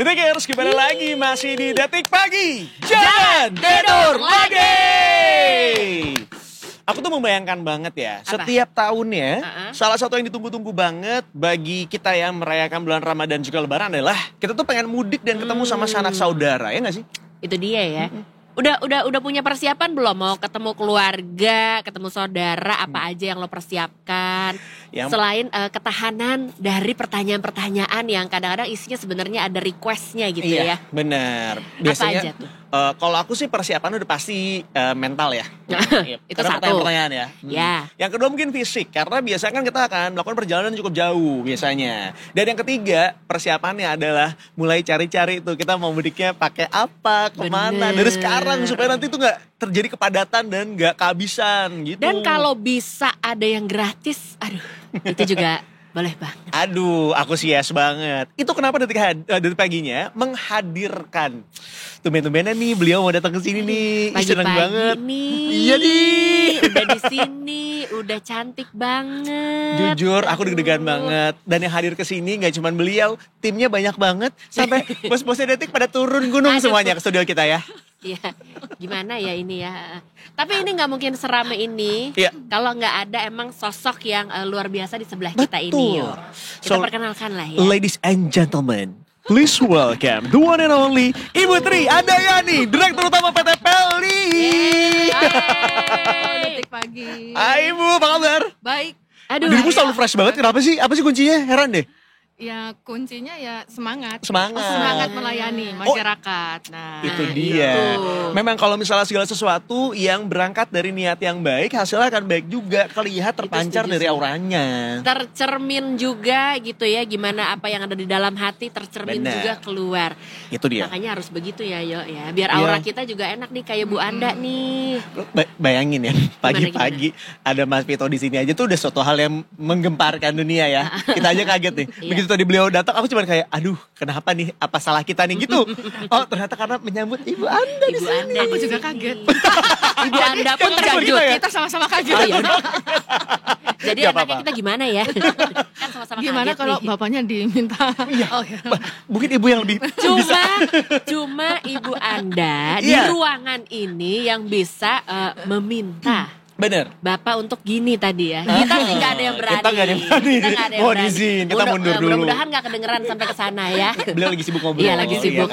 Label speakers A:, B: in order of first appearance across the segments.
A: Detikers, kembali lagi masih di Detik Pagi. Jangan tidur lagi. Aku tuh membayangkan banget ya, setiap tahunnya salah satu yang ditunggu-tunggu banget bagi kita yang merayakan bulan Ramadan juga Lebaran adalah kita tuh pengen mudik dan ketemu sama sanak saudara, ya nggak sih?
B: Itu dia ya. Udah punya persiapan belum mau ketemu keluarga, ketemu saudara, apa aja yang lo persiapkan? Selain ketahanan dari pertanyaan-pertanyaan yang kadang-kadang isinya sebenarnya ada requestnya gitu ya.
A: Bener. Biasanya
B: apa aja tuh?
A: Kalau aku sih persiapan udah pasti mental ya.
B: Itu
A: karena
B: satu.
A: pertanyaan ya.
B: Ya.
A: Yang kedua mungkin fisik, karena biasanya kan kita akan melakukan perjalanan cukup jauh biasanya. Dan yang ketiga persiapannya adalah mulai cari-cari tuh kita mau mudiknya pakai apa, kemana dari sekarang supaya nanti tuh nggak terjadi kepadatan dan nggak kehabisan gitu.
B: Dan kalau bisa ada yang gratis, aduh itu juga boleh banget.
A: Aduh, aku sih yes banget. Itu kenapa detik paginya menghadirkan tumben-tumbenan nih beliau mau datang ke sini nih. Seneng banget.
B: Nih.
A: Iya nih.
B: Udah di sini, udah cantik banget.
A: Jujur, aku deg-degan banget. Dan yang hadir ke sini nggak cuma beliau, timnya banyak banget. Sampai bos-bosnya Detik pada turun gunung semuanya ke studio kita ya.
B: Iya, gimana ya ini ya. Tapi ini nggak mungkin serame ini kalau nggak ada emang sosok yang luar biasa di sebelah kita ini. Yuk. Kita perkenalkan lah ya.
A: Ladies and gentlemen, please welcome the one and only Ibu Tri Andayani, Direktur Utama PT Pelni.
C: Detik Pagi.
A: Hai Ibu, apa kabar?
C: Baik.
B: Aduh,
A: Dirimu selalu fresh banget, kenapa sih? Apa sih kuncinya? Heran deh.
C: Ya kuncinya ya semangat.
A: Semangat.
C: Semangat melayani masyarakat. Nah,
A: itu dia. Memang kalau misalnya segala sesuatu yang berangkat dari niat yang baik, hasilnya akan baik juga. Kelihatan terpancar dari auranya.
B: Tercermin juga gitu ya, gimana apa yang ada di dalam hati tercermin juga keluar.
A: Itu dia.
B: Makanya harus begitu ya, Yo ya. Biar aura kita juga enak nih kayak Bu Anda nih.
A: Bayangin ya, pagi-pagi ada Mas Vito di sini aja tuh udah suatu hal yang menggemparkan dunia ya. Kita aja kaget nih. Begitu tadi beliau datang, aku cuma kayak, aduh, kenapa nih? Apa salah kita nih gitu? Oh, ternyata karena menyambut Ibu Anda di sini.
C: Aku juga kaget.
B: Ibu Anda pun terkejut.
C: Kita sama-sama kaget.
B: Oh, iya. Jadi enaknya kita gimana ya? Kan sama-sama
C: gimana
B: kaget
C: kalau
B: nih.
C: bapaknya diminta?
A: Oh, ya. Mungkin ibu yang lebih
B: Cuma Ibu Anda di ruangan ini yang bisa meminta.
A: Bener.
B: Bapak untuk gini tadi ya. Kita sih gak ada yang berani.
A: Kita gak ada yang berani. Mohon izin, kita mundur dulu.
B: Mudah-mudahan gak kedengeran sampai ke sana ya.
A: Beliau lagi sibuk ngobrol.
B: Iya, lagi sibuk.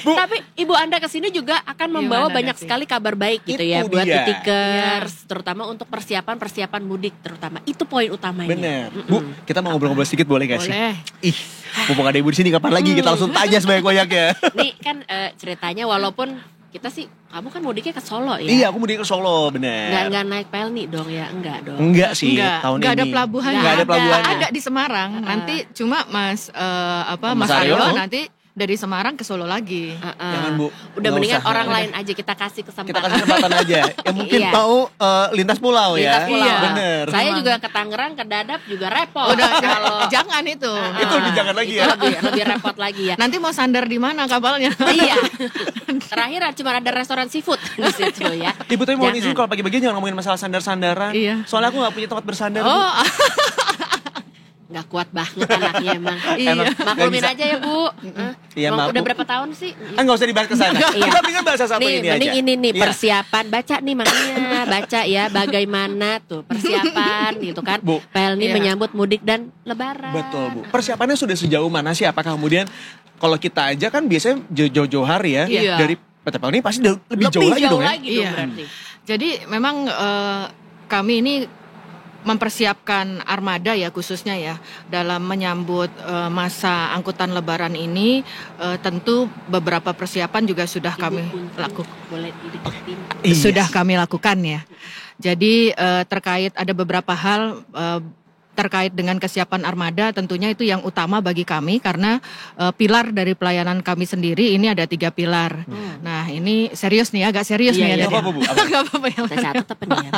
B: Tapi Ibu Anda kesini juga akan membawa banyak sekali kabar baik gitu ya buat Detikers, terutama untuk persiapan mudik terutama. Itu poin utamanya.
A: Bener. Bu, kita mau ngobrol-ngobrol sedikit boleh gak sih?
C: Boleh.
A: Ih, mumpung ada Ibu di sini kapan lagi kita langsung tanya sebanyak-banyaknya.
B: Nih kan ceritanya walaupun kita sih, kamu kan mudiknya ke Solo ya?
A: Iya, aku mudik ke Solo, bener.
B: Nggak naik Pelni dong ya? Enggak dong.
A: Enggak sih, tahun ini.
C: Enggak ada pelabuhan.
A: Enggak ada pelabuhannya.
C: Ada di Semarang. Nanti cuma Mas
A: Mas
C: Aryo
A: Aryo
C: nanti dari Semarang ke Solo lagi.
A: Jangan Bu.
B: Udah mendingan orang lain aja kita kasih kesempatan.
A: Kita kasih kesempatan aja. Yang mungkin mau lintas pulau ya.
B: Lintas pulau.
A: Bener.
B: Saya juga ke Tangerang, ke Dadap juga repot.
C: Udah,
B: kalau
C: jangan itu.
A: Itu lebih jangan lagi ya.
B: Lebih repot lagi ya.
C: Nanti mau sandar di mana kapalnya?
B: Iya. Terakhir cuma ada restoran seafood di situ ya.
A: Ibu tapi mohon izin kalau pagi-pagi jangan ngomongin masalah sandar-sandaran.
C: Iya.
A: Soalnya aku gak punya tempat bersandar.
C: Oh.
B: Gak kuat banget anaknya emang.
C: Iya.
B: Maklumin aja ya Bu.
A: Iya,
B: Emang
A: maaf,
B: udah
A: Bu.
B: berapa tahun sih?
A: Gak usah dibahas ke sana. Kita tinggal bahasa satu
B: Nih,
A: ini aja.
B: mending ini nih
A: Iya.
B: persiapan. Baca nih makanya. Baca ya bagaimana tuh persiapan gitu kan.
A: Bu.
B: Pelni menyambut mudik dan lebaran.
A: Betul Bu. Persiapannya sudah sejauh mana sih? Apakah kemudian kalau kita aja kan biasanya jauh-jauh hari ya.
C: Iya.
A: Dari PT Pelni pasti lebih jauh lagi dong ya.
C: Iya.
B: Berarti.
C: Jadi memang kami ini mempersiapkan armada ya khususnya ya dalam menyambut masa angkutan lebaran ini. Tentu beberapa persiapan juga sudah kami lakukan.
B: Boleh dideketin.
C: Sudah kami lakukan ya. Jadi terkait ada beberapa hal terkait dengan kesiapan armada, tentunya itu yang utama bagi kami karena pilar dari pelayanan kami sendiri ini ada 3 pilar. Nah ini serius nih, agak serius nih.
A: Gak apa-apa Bu.
C: Gak apa-apa ya.
B: Saya catat apa nih ya?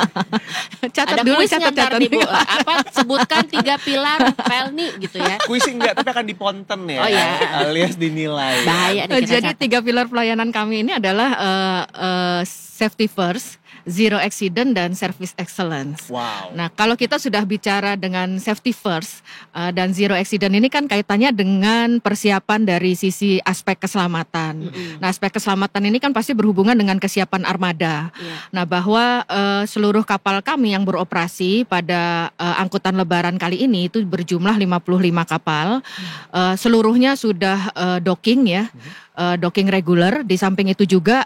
C: Catat
B: Ada
C: dulu,
B: kuisnya ntar
C: catat
B: nih Bu. Apa sebutkan 3 pilar Pelni gitu ya.
A: Kuising enggak, tapi akan diponten ya.
B: Oh ya.
A: Alias dinilai.
B: Bahaya nih kita
C: Jadi
B: catat.
C: 3 pilar pelayanan kami ini adalah safety first. zero accident dan service excellence.
A: Wow.
C: Nah, kalau kita sudah bicara dengan safety first dan zero accident ini kan kaitannya dengan persiapan dari sisi aspek keselamatan. Nah, aspek keselamatan ini kan pasti berhubungan dengan kesiapan armada. Nah, bahwa seluruh kapal kami yang beroperasi pada angkutan lebaran kali ini itu berjumlah 55 kapal. Seluruhnya sudah docking ya. Docking reguler. Di samping itu juga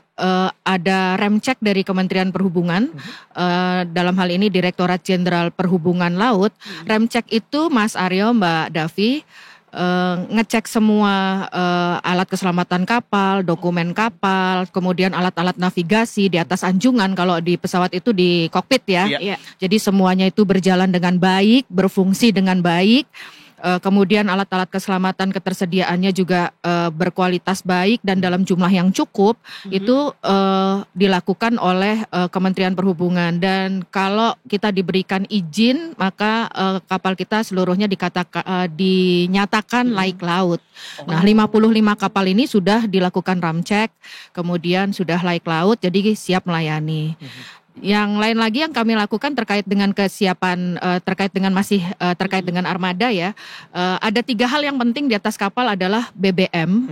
C: ada rem cek dari Kementerian Perhubungan, dalam hal ini Direktorat Jenderal Perhubungan Laut. Rem cek itu Mas Aryo, Mbak Davi, ngecek semua alat keselamatan kapal, dokumen kapal, kemudian alat-alat navigasi di atas anjungan, kalau di pesawat itu di kokpit ya. Jadi semuanya itu berjalan dengan baik, berfungsi dengan baik. Kemudian alat-alat keselamatan ketersediaannya juga berkualitas baik dan dalam jumlah yang cukup. Itu dilakukan oleh Kementerian Perhubungan, dan kalau kita diberikan izin maka kapal kita seluruhnya dinyatakan layak laut. Nah, 55 kapal ini sudah dilakukan ramcek, kemudian sudah layak laut, jadi siap melayani. Yang lain lagi yang kami lakukan terkait dengan kesiapan, terkait dengan armada ya, ada 3 hal yang penting di atas kapal adalah BBM,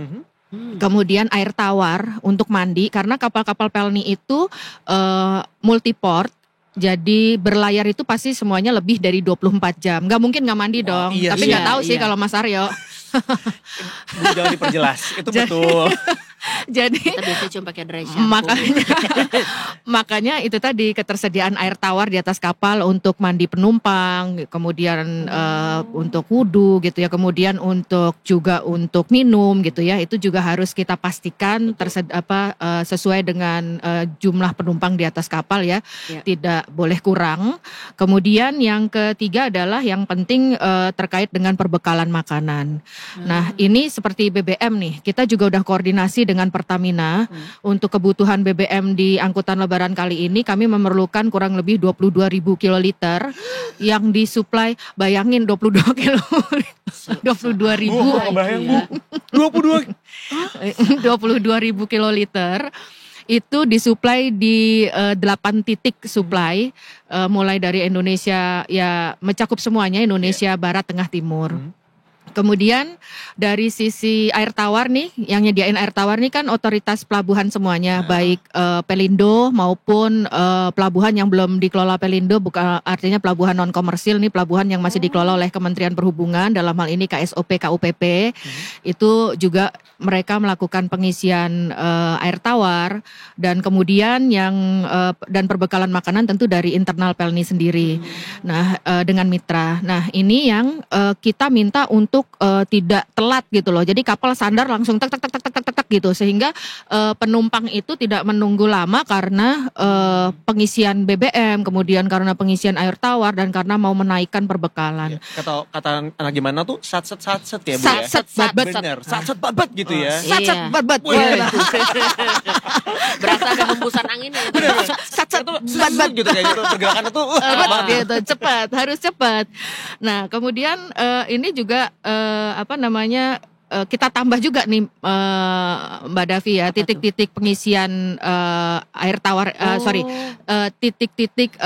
C: kemudian air tawar untuk mandi, karena kapal-kapal Pelni itu multiport. Jadi berlayar itu pasti semuanya lebih dari 24 jam. Gak mungkin gak mandi dong. Tapi gak tahu sih kalau Mas Aryo.
A: Jangan diperjelas, itu betul.
B: Jadi kita biasanya cuma pakai dry shampoo.
C: Makanya itu tadi ketersediaan air tawar di atas kapal untuk mandi penumpang, kemudian untuk wudhu gitu ya, kemudian juga untuk minum gitu ya, itu juga harus kita pastikan sesuai dengan jumlah penumpang di atas kapal ya, tidak boleh kurang. Kemudian yang ketiga adalah yang penting terkait dengan perbekalan makanan. Nah, ini seperti BBM nih, kita juga udah koordinasi dengan Pertamina untuk kebutuhan BBM di angkutan lebaran kali ini. Kami memerlukan kurang lebih 22.000 kiloliter yang disuplai, bayangin 22 ribu 22.000 kiloliter itu disuplai di 8 titik suplai, mulai dari Indonesia ya, mencakup semuanya, Indonesia Barat, Tengah, Timur. Kemudian dari sisi air tawar nih, yang nyediain air tawar nih kan otoritas pelabuhan semuanya, baik Pelindo maupun pelabuhan yang belum dikelola Pelindo, bukan artinya pelabuhan non komersil nih, pelabuhan yang masih dikelola oleh Kementerian Perhubungan, dalam hal ini KSOP, KUPP, itu juga mereka melakukan pengisian air tawar, dan kemudian dan perbekalan makanan tentu dari internal Pelni sendiri. Nah, dengan mitra. Nah, ini yang kita minta untuk tidak telat gitu loh. Jadi kapal sandar langsung tek gitu, sehingga penumpang itu tidak menunggu lama karena pengisian BBM, kemudian karena pengisian air tawar, dan karena mau menaikkan perbekalan.
A: Kata anak gimana tuh, satset ya Bu ya?
C: Satset
A: bener, satset bat gitu ya.
C: Satset bat.
B: Berasa ada hembusan anginnya.
C: Satset
A: bat gitu kayak gitu, pergerakan itu
C: gitu, cepat, harus cepat. Nah, kemudian ini juga kita tambah juga nih Mbak Davi ya, titik-titik pengisian air tawar, titik-titik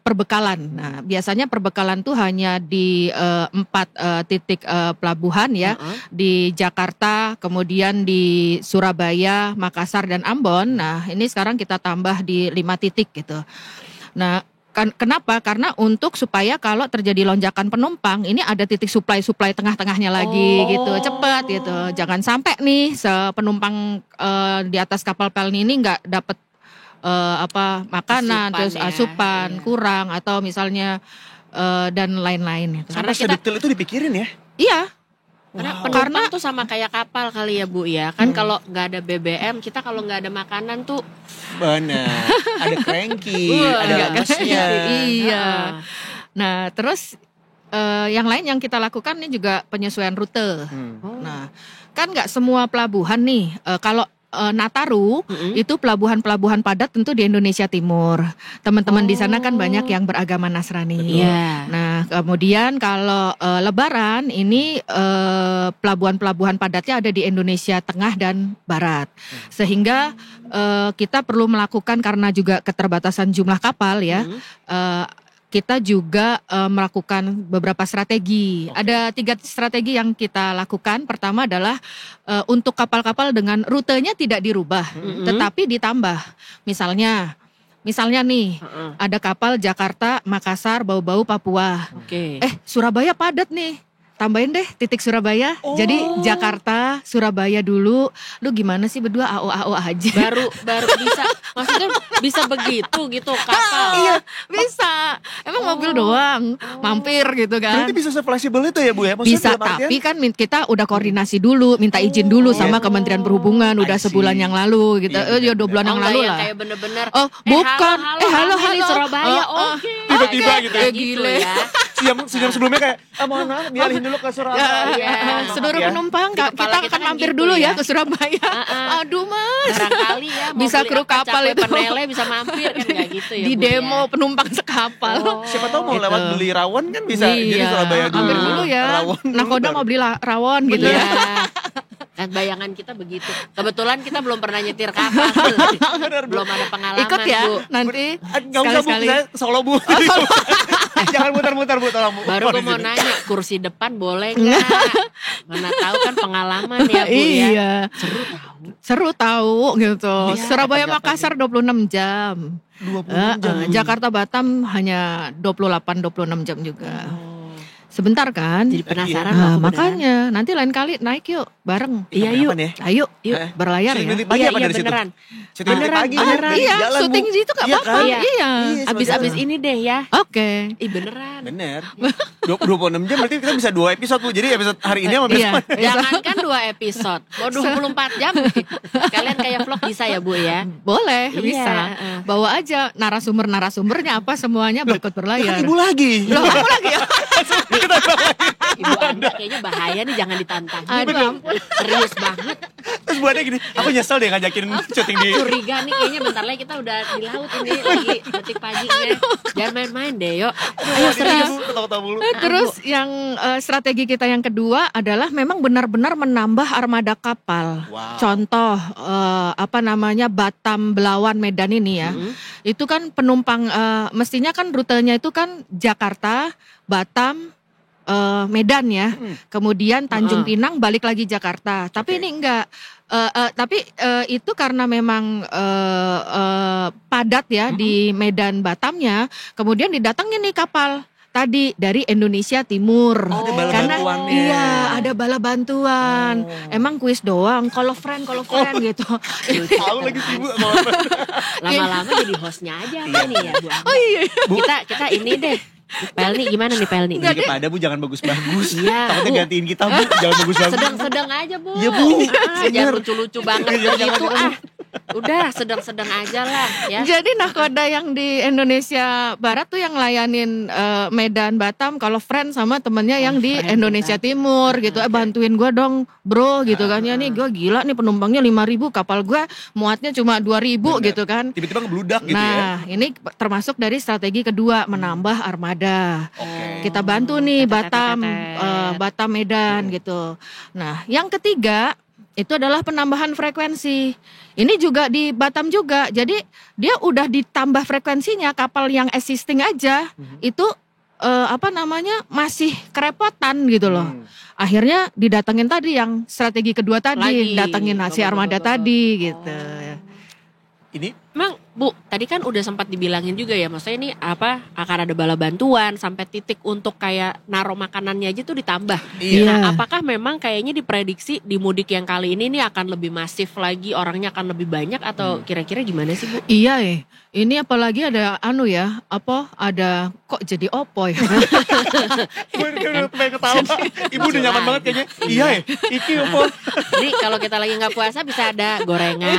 C: perbekalan. Nah, biasanya perbekalan tuh hanya di 4 titik pelabuhan ya, di Jakarta, kemudian di Surabaya, Makassar, dan Ambon. Nah, ini sekarang kita tambah di 5 titik gitu. Nah, kenapa? Karena untuk supaya kalau terjadi lonjakan penumpang, ini ada titik suplai tengah-tengahnya lagi gitu, cepat gitu. Jangan sampai nih penumpang di atas kapal Pelni ini nggak dapat makanan, terus asupan kurang, atau misalnya dan lain-lain.
A: Karena sedetail itu dipikirin ya?
C: Iya.
B: Karena penumpang tuh sama kayak kapal kali ya Bu ya. Kan kalau nggak ada BBM, kita kalau nggak ada makanan tuh
A: benar. Ada cranky, ada gasnya.
C: Iya. Nah, terus yang lain yang kita lakukan ini juga penyesuaian rute. Nah, kan nggak semua pelabuhan nih, kalau Nataru itu pelabuhan-pelabuhan padat tentu di Indonesia Timur. Teman-teman di sana kan banyak yang beragama Nasrani. Nah, kemudian kalau Lebaran ini pelabuhan-pelabuhan padatnya ada di Indonesia Tengah dan Barat. Sehingga kita perlu melakukan karena juga keterbatasan jumlah kapal ya. Kita juga melakukan beberapa strategi. Ada 3 strategi yang kita lakukan. Pertama adalah untuk kapal-kapal dengan rutenya tidak dirubah, tetapi ditambah. Misalnya nih, ada kapal Jakarta, Makassar, Bau-Bau, Papua. Surabaya padat nih. Tambahin deh titik Surabaya. Jadi Jakarta, Surabaya dulu. Lu gimana sih berdua AO aja?
B: Baru bisa. Maksudnya bisa begitu gitu kapal.
C: Iya, bisa. Emang mobil doang, mampir gitu kan.
A: Berarti bisa se-fleksibel itu ya Bu ya?
C: Maksudnya bisa, tapi kan kita udah koordinasi dulu, minta izin dulu sama Kementerian Perhubungan udah sebulan yang lalu gitu. Ya 2 bulan yang lalu lah.
B: Kayak bener-bener.
C: Bukan. Halo
B: Surabaya.
A: Tiba-tiba gitu ya.
B: Gile.
A: Sejam sebelumnya kayak mohon maaf dialihin dulu ke Surabaya.
C: Seluruh penumpang kita akan mampir dulu ya ke Surabaya. Aduh Mas.
B: Barangkali ya
C: bisa kru kapal itu.
B: Penele bisa mampir kan gak gitu ya.
C: Di demo penumpang sekapal.
A: Siapa tahu mau lewat beli rawon kan bisa. Jadi Surabaya dulu.
C: Mampir dulu ya. Nakoda mau beli rawon gitu ya.
B: Dan bayangan kita begitu. Kebetulan kita belum pernah nyetir kapal. Belum ada pengalaman.
C: Ikut ya
B: Bu.
C: nanti.
A: Gak usah Bu, saya Solo Bu. Jangan muter-muter Bu, tolong Bu.
B: Baru gue mau nanya, kursi depan boleh nggak? Mana tahu kan pengalaman ya Bu ya.
C: Iya. Seru tahu gitu. Surabaya Makassar 26 jam.
A: 26 jam.
C: Jakarta Batam hanya 28-26 jam juga. Sebentar kan?
B: Jadi penasaran
C: makanya nanti lain kali naik yuk bareng.
B: Iya yuk.
C: Ayo berlayar ya.
A: Iya beneran.
B: Beneran.
C: Iya, syuting di situ gak apa-apa. Iya.
B: Abis ini deh ya.
C: Oke.
B: Beneran.
A: Bener. 26 jam berarti kita bisa 2 episode Bu. Jadi episode hari ini sama besok.
B: Jangankan 2 episode. Mau 24 jam. Kalian kayak vlog bisa ya Bu ya?
C: Boleh, bisa. Bawa aja narasumbernya apa semuanya berikut berlayar.
A: Ibu lagi.
C: Loh, kamu lagi ya?
B: Ibu Anda kayaknya bahaya nih, jangan ditantang.
C: Aduh ampun.
B: Serius banget.
A: Terus Bu Anda gini, aku nyesel deh ngajakin syuting di.
B: Curiga nih kayaknya bentar lagi kita udah di laut ini lagi petik paginya. Jangan main-main deh yuk. Ayo serius.
C: Terus yang strategi kita yang kedua adalah memang benar-benar menambah armada kapal. Contoh Batam, Belawan, Medan ini ya. Itu kan penumpang mestinya kan rutenya itu kan Jakarta, Batam, Medan ya, kemudian Tanjung Pinang balik lagi Jakarta. Tapi ini enggak. Itu karena memang padat ya di Medan Batamnya. Kemudian didatangin nih kapal tadi dari Indonesia Timur. Karena ada bala bantuan. Emang kuis doang. Kalau friend gitu.
A: Tahu lagi sibuk.
B: Lama-lama jadi hostnya aja ini ya Bu.
C: Oh iya.
B: Kita ini deh. Pelni gimana nih Pelni?
A: Jadi kepada Bu jangan bagus-bagus.
B: Iya.
A: Takutnya gantiin kita Bu, jangan bagus-bagus.
B: Sedang-sedang aja Bu.
A: Iya Bu.
B: Jangan lucu-lucu banget gitu Udah sedang-sedang aja lah ya.
C: Jadi nakoda yang di Indonesia Barat tuh yang layanin Medan, Batam. Kalau friend sama temennya yang di Indonesia Timur gitu. Bantuin gue dong bro gitu kan. Ya nih gue gila nih penumpangnya 5.000. Kapal gue muatnya cuma 2.000 gitu kan.
A: Tiba-tiba ngebludak gitu ya.
C: Nah ini termasuk dari strategi kedua, menambah armada. Kita bantu nih Batam, Medan gitu. Nah yang ketiga itu adalah penambahan frekuensi. Ini juga di Batam juga. Jadi dia udah ditambah frekuensinya, kapal yang existing aja itu masih kerepotan gitu loh. Akhirnya didatengin tadi yang strategi kedua tadi, datengin si armada tadi gitu.
A: Ini
B: emang Bu, tadi kan udah sempat dibilangin juga ya, maksudnya ini akan ada bala bantuan sampai titik untuk kayak naruh makanannya aja tuh ditambah. Nah, apakah memang kayaknya diprediksi di mudik yang kali ini akan lebih masif lagi, orangnya akan lebih banyak atau kira-kira gimana sih Bu?
C: Iya ini apalagi ada ada kok jadi opo ya?
A: Gue pengen ketawa. Ibu udah nyaman banget kayaknya. Iya iki opo.
B: Jadi kalau kita lagi nggak puasa bisa ada gorengan.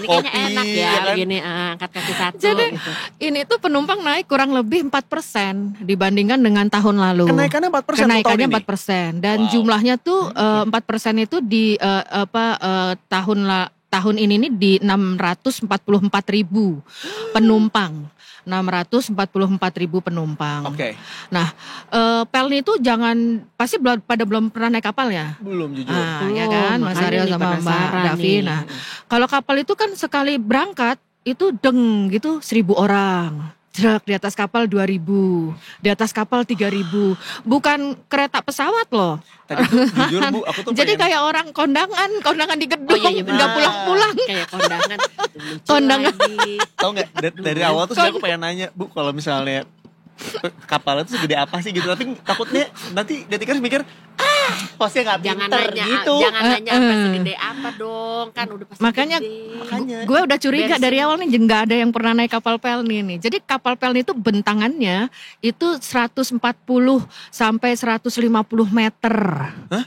B: Ini kayaknya enak ya begini. Angkat kaki satu.
C: Jadi
B: gitu.
C: Ini tuh penumpang naik kurang lebih 4% dibandingkan dengan tahun lalu.
A: Kenaikannya 4%.
C: Kenaikannya 4%. Dan jumlahnya tuh 4% itu di tahun ini nih di 644.000 penumpang. 644.000 penumpang.
A: Oke.
C: Nah, Pelni itu pasti belum pernah naik kapal ya?
A: Belum jujur.
C: Ya kan, Mas Aryo sama Mbak Davi. Nah, kalau kapal itu kan sekali berangkat itu gitu 1.000 orang. Jerak, di atas kapal 2.000, di atas kapal 3.000, bukan kereta pesawat loh.
A: Tadi tuh, jujur Bu, aku tuh
C: jadi kayak orang kondangan di gedung, nggak pulang-pulang.
B: Kayak kondangan.
C: Kondangan.
A: Tahu nggak dari awal tuh aku pengen nanya Bu, kalau misalnya kapal itu segede apa sih gitu, tapi takutnya nanti Detikers mikir hostnya nggak pinter gitu.
B: Jangan nanya apa segede apa dong, kan udah pasti
C: Makanya gue udah curiga dari awal nih, nggak ada yang pernah naik kapal Pelni nih. Jadi kapal Pelni itu bentangannya itu 140 sampai 150 meter.
A: Hah?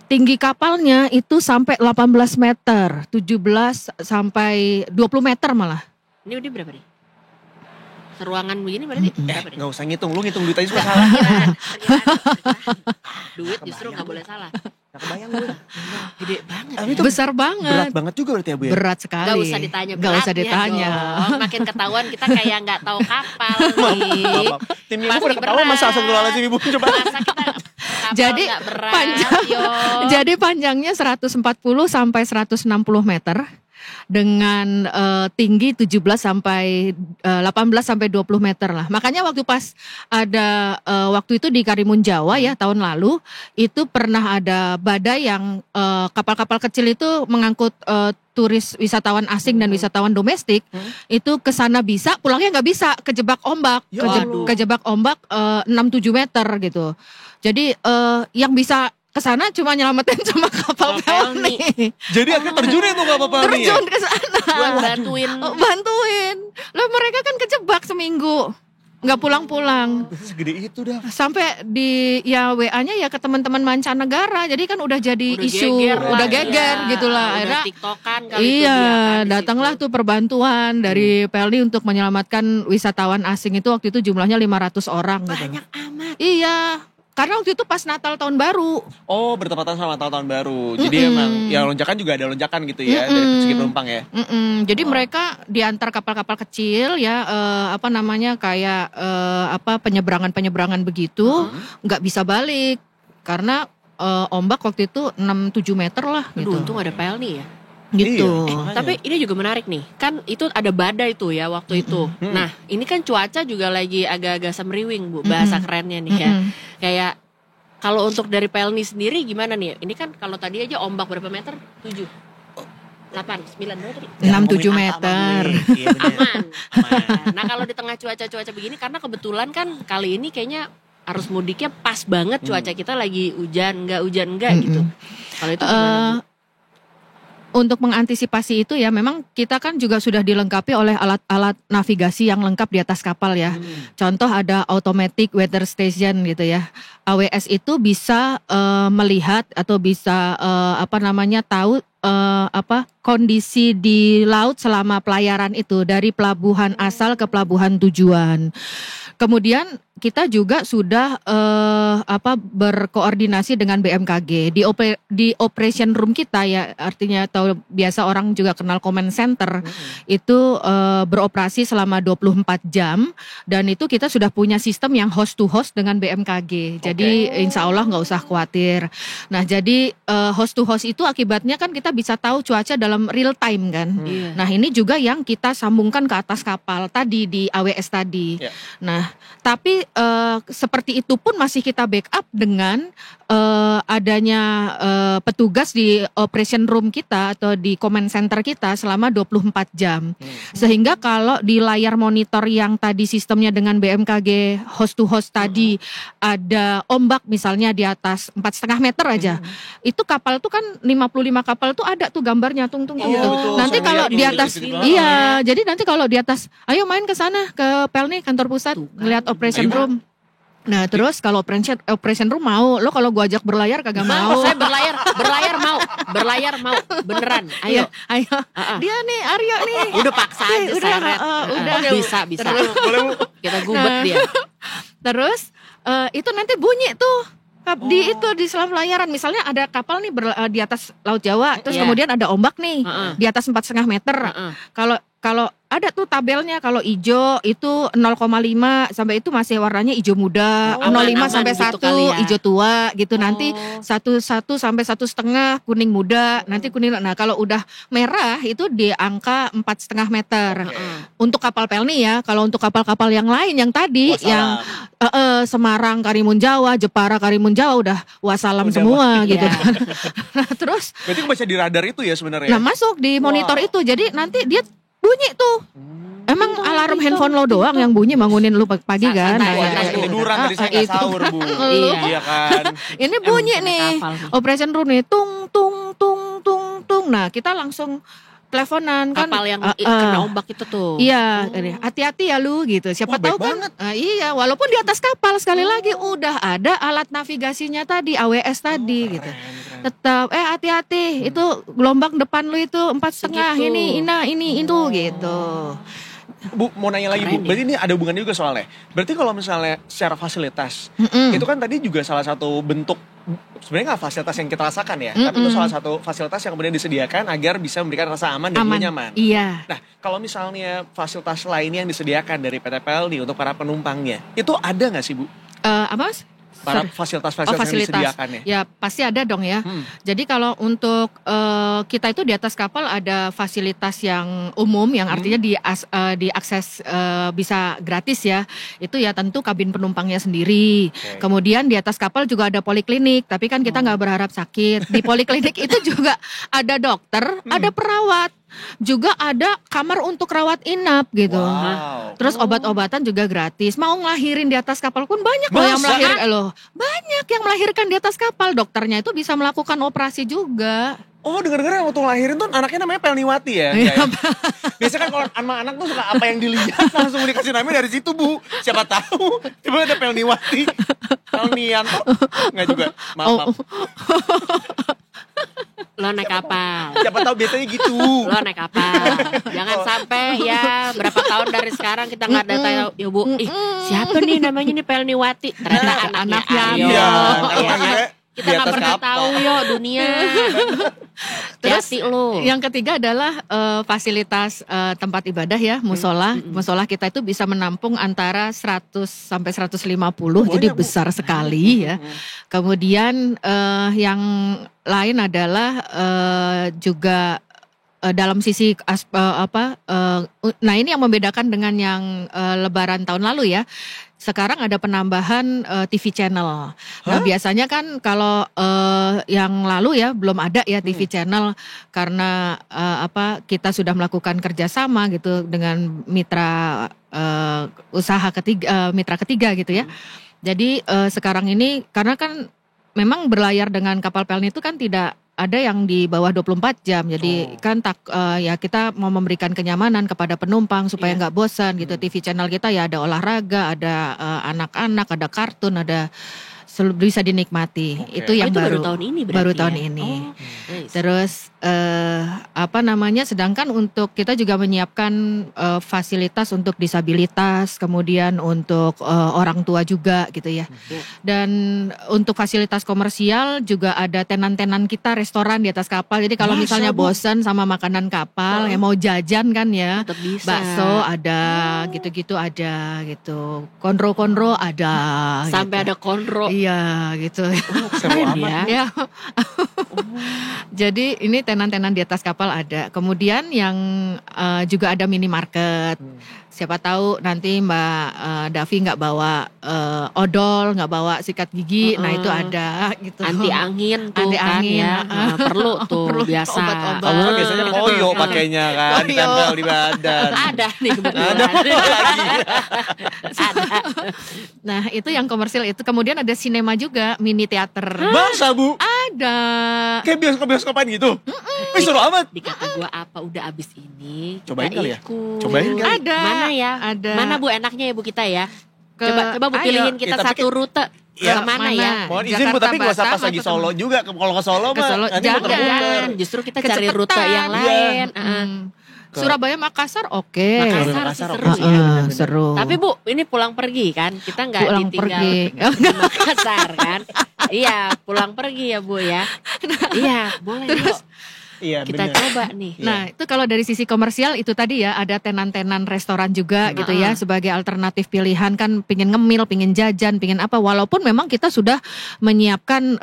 C: Tinggi kapalnya itu sampai 18 meter, 17 sampai 20 meter malah.
B: Ini udah berapa nih? Ruangan begini berarti berapa nih?
A: Nggak usah ngitung, lu ngitung duit aja suka salah.
B: Duit justru nggak boleh salah.
A: Nggak kebayang gue.
B: Gede banget.
A: Itu
C: besar banget.
A: Berat banget juga berarti ya Bu ya?
C: Berat sekali.
B: Gak usah ditanya
C: Gak usah ditanya.
B: dong. Makin ketahuan kita kayak gak tahu kapal nih.
A: Tim ibu pada ketawa masa astagfirullahaladzim Ibu coba.
B: Masa kita kapal
C: Jadi
B: gak berat,
C: panjang,
B: yo.
C: jadi panjangnya 140 sampai 160 meter. Dengan tinggi 17 sampai 18 sampai 20 meter lah. Makanya waktu pas ada waktu itu di Karimun Jawa ya tahun lalu itu pernah ada badai yang kapal-kapal kecil itu mengangkut turis wisatawan asing dan wisatawan domestik itu ke sana bisa, pulangnya nggak bisa, kejebak ombak, kejebak ombak 6-7 meter gitu. Jadi yang bisa kesana cuma nyelamatin sama kapal Pelni.
A: Jadi akhirnya terjun itu kapal Pelni ya?
C: Terjun ke sana.
B: Buat
C: Bantuin. Lah mereka kan kejebak seminggu. Nggak pulang-pulang.
A: Segede itu dah.
C: Sampai di WA-nya ya ke teman-teman mancanegara. Jadi kan udah jadi isu, udah geger gitulah.
B: Akhirnya TikTokan kali
C: iya, datanglah tuh perbantuan dari Pelni untuk menyelamatkan wisatawan asing itu waktu itu jumlahnya 500 orang gitu.
B: Banyak amat.
C: Iya. Karena waktu itu pas Natal tahun baru.
A: Oh, bertepatan sama Natal tahun baru. Jadi emang ya lonjakan juga ada lonjakan gitu ya dari segi penumpang ya.
C: Jadi mereka diantar kapal-kapal kecil ya kayak penyeberangan penyeberangan begitu, nggak bisa balik karena ombak waktu itu 6-7 meter lah gitu.
B: Aduh, untung ada Pelni ya.
C: Gitu.
B: Tapi ini juga menarik nih. Kan itu ada badai tuh ya waktu itu. Nah, ini kan cuaca juga lagi agak-agak semriwing, Bu. Bahasa kerennya nih ya. Kayak kalau untuk dari Pelni sendiri gimana nih? Ini kan kalau tadi aja ombak berapa meter? 7. 8, 9 berapa tadi?
C: 6-7 meter.
B: Aman. Nah, kalau di tengah cuaca-cuaca begini karena kebetulan kan kali ini kayaknya arus mudiknya pas banget cuaca kita lagi hujan enggak gitu. Kalau itu gimana?
C: Untuk mengantisipasi itu ya memang kita kan juga sudah dilengkapi oleh alat-alat navigasi yang lengkap di atas kapal ya. Contoh ada automatic weather station gitu ya. AWS itu bisa melihat atau bisa tahu kondisi di laut selama pelayaran itu dari pelabuhan asal ke pelabuhan tujuan. Kemudian kita juga sudah berkoordinasi dengan BMKG di operation room kita ya, artinya atau biasa orang juga kenal command center itu beroperasi selama 24 jam dan itu kita sudah punya sistem yang host to host dengan BMKG. Jadi insya Allah nggak usah khawatir. Nah jadi host to host itu akibatnya kan kita bisa tahu cuaca dalam real time kan. Nah ini juga yang kita sambungkan ke atas kapal tadi di AWS tadi. Nah tapi seperti itu pun masih kita backup dengan adanya petugas di operation room kita atau di command center kita selama 24 jam. Sehingga kalau di layar monitor yang tadi sistemnya dengan BMKG host to host tadi ada ombak misalnya di atas 4,5 meter aja. Itu kapal tuh kan 55 kapal tuh ada tuh gambarnya tung. Nanti kalau di atas jadi nanti kalau di atas ayo main ke sana ke Pelni kantor pusat ngeliat operation room. Nah terus kalau operation room mau, lo kalau gua ajak berlayar kagak mau.
B: Saya berlayar mau, beneran. Ayo.
C: Dia nih Aryo nih.
B: Udah paksa aja seret. Udah bisa. Kita gubet dia.
C: Terus itu nanti bunyi tuh Di selam pelayaran, misalnya ada kapal nih di atas Laut Jawa, terus kemudian ada ombak nih di atas 4,5 meter. Kalau ada tuh tabelnya, kalau hijau itu 0,5 sampai itu masih warnanya hijau muda, 0,5 sampai 1 gitu hijau tua gitu. Nanti 1 sampai 1,5 kuning muda, nanti kuning. Nah, kalau udah merah itu di angka 4,5 meter. Untuk kapal Pelni ya. Kalau untuk kapal-kapal yang lain yang tadi yang Semarang Karimun Jawa, Jepara Karimun Jawa udah wassalam semua gitu kan. Nah, terus
A: berarti baca di radar itu ya sebenarnya.
C: Nah, masuk di monitor itu. Jadi nanti dia bunyi tuh. Emang alarm handphone lo doang yang bunyi bangunin lu pagi kan?
A: Tiduran tadi saya nggak sahur, Bu. Iya kan.
C: Ini bunyi nih. Operation room nih tung tung tung tung tung. Nah, kita langsung teleponan kan.
B: Kapal yang kena ombak itu tuh.
C: Iya, hati-hati ya lu gitu. Siapa tahu kan. Iya, walaupun di atas kapal sekali lagi udah ada alat navigasinya tadi, AWS tadi gitu. Tetap hati-hati, itu gelombang depan lu itu 4,5 ini itu gitu.
A: Bu, mau nanya lagi Bu, berarti ini ada hubungannya juga soalnya. Berarti kalau misalnya secara fasilitas, itu kan tadi juga salah satu bentuk, sebenarnya nggak fasilitas yang kita rasakan ya, tapi itu salah satu fasilitas yang kemudian disediakan agar bisa memberikan rasa aman dan nyaman.
C: Iya.
A: Nah, kalau misalnya fasilitas lainnya yang disediakan dari PT PLN untuk para penumpangnya, itu ada nggak sih Bu?
C: Apa Mas?
A: Para fasilitas-fasilitas yang disediakan ya?
C: Ya pasti ada dong ya. Jadi kalau untuk kita itu di atas kapal ada fasilitas yang umum yang artinya diakses bisa gratis ya. Itu ya tentu kabin penumpangnya sendiri. Kemudian di atas kapal juga ada poliklinik, tapi kan kita nggak berharap sakit. Di poliklinik itu juga ada dokter, ada perawat. Juga ada kamar untuk rawat inap gitu. Terus obat-obatan juga gratis. Mau ngelahirin di atas kapal pun banyak loh yang melahirkan banyak yang melahirkan di atas kapal. Dokternya itu bisa melakukan operasi juga.
A: Oh, dengar-dengar yang waktu ngelahirin tuh anaknya namanya Pelniwati ya? Ya? Biasanya kan kalau anak tuh suka apa yang dilihat langsung dikasih namanya dari situ, Bu. Siapa tahu tiba ada Pelniwati. Pelnianto. Enggak juga. Maaf.
B: Lo naik kapal.
A: Siapa tahu biasanya gitu.
B: Lo naik kapal. Jangan sampai ya berapa tahun dari sekarang kita nggak ada tahu ya Bu. Siapa nih namanya nih Pelniwati? Ternyata anaknya.
A: Iya.
B: Kita nggak pernah tahu yo dunia.
C: Terus yang ketiga adalah fasilitas tempat ibadah ya, musola. Musola kita itu bisa menampung antara 100 sampai 150, jadi besar sekali ya. Kemudian yang lain adalah juga dalam sisi nah ini yang membedakan dengan yang Lebaran tahun lalu ya. Sekarang ada penambahan TV channel. Nah biasanya kan kalau yang lalu ya belum ada ya TV channel karena kita sudah melakukan kerjasama gitu dengan mitra mitra ketiga gitu ya. Jadi sekarang ini karena kan memang berlayar dengan kapal Pelni itu kan tidak ada yang di bawah 24 jam. Jadi kan ya kita mau memberikan kenyamanan kepada penumpang supaya nggak bosan gitu. TV channel kita ya ada olahraga, ada anak-anak, ada kartun, ada bisa dinikmati. Itu yang baru
B: tahun ini berarti.
C: Baru tahun ini. Terus sedangkan untuk kita juga menyiapkan fasilitas untuk disabilitas, kemudian untuk orang tua juga gitu ya. Dan untuk fasilitas komersial juga ada tenan-tenan kita restoran di atas kapal. Jadi kalau misalnya bosan sama makanan kapal, ya mau jajan kan ya, bakso ada, gitu-gitu ada gitu. Konro-konro ada.
B: Sampai
C: gitu.
B: ada konro.
C: Iya gitu.
B: Keren ya.
C: Jadi ini tenan-tenan di atas kapal ada. Kemudian yang juga ada minimarket. Siapa tahu nanti Mbak Davi nggak bawa odol, nggak bawa sikat gigi, nah itu ada gitu.
B: Anti angin tuh
C: anti
B: kan
C: angin,
B: ya. Perlu tuh biasa.
A: Obat-obat. Kamu kan biasanya koyo pakainya kan, tempel di badan.
B: Ada nih kebetulan.
A: Ada.
C: Nah itu yang komersil itu. Kemudian ada sinema juga, mini teater.
A: Masa Bu?
C: Ada.
A: Kayak bioskop-bioskopan gitu? Seru amat.
B: Dikata gue apa udah abis ini.
A: Cobain kali ya?
B: Cobain
A: kali.
C: Ada.
B: Mana ya?
C: Ada.
B: Mana Bu enaknya ya Bu kita ya? Coba Bu pilihin kita satu rute. Kemana ya?
A: Mohon izin Bu, tapi gak usah pas lagi Solo juga. Kalau ke Solo mah nanti
B: jangan. Justru kita cari rute yang lain.
C: Surabaya, Makassar oke.
B: Makassar seru ya.
C: Seru.
B: Tapi Bu, ini pulang pergi kan? Kita nggak ditinggal
C: pergi.
B: di Makassar kan? Iya, pulang pergi ya Bu ya. Iya, boleh terus.
A: Iya,
B: kita
A: bener.
B: coba nih.
C: Nah itu kalau dari sisi komersial itu tadi ya ada tenan-tenan restoran juga gitu ya sebagai alternatif pilihan kan pingin ngemil, pingin jajan, pingin apa walaupun memang kita sudah menyiapkan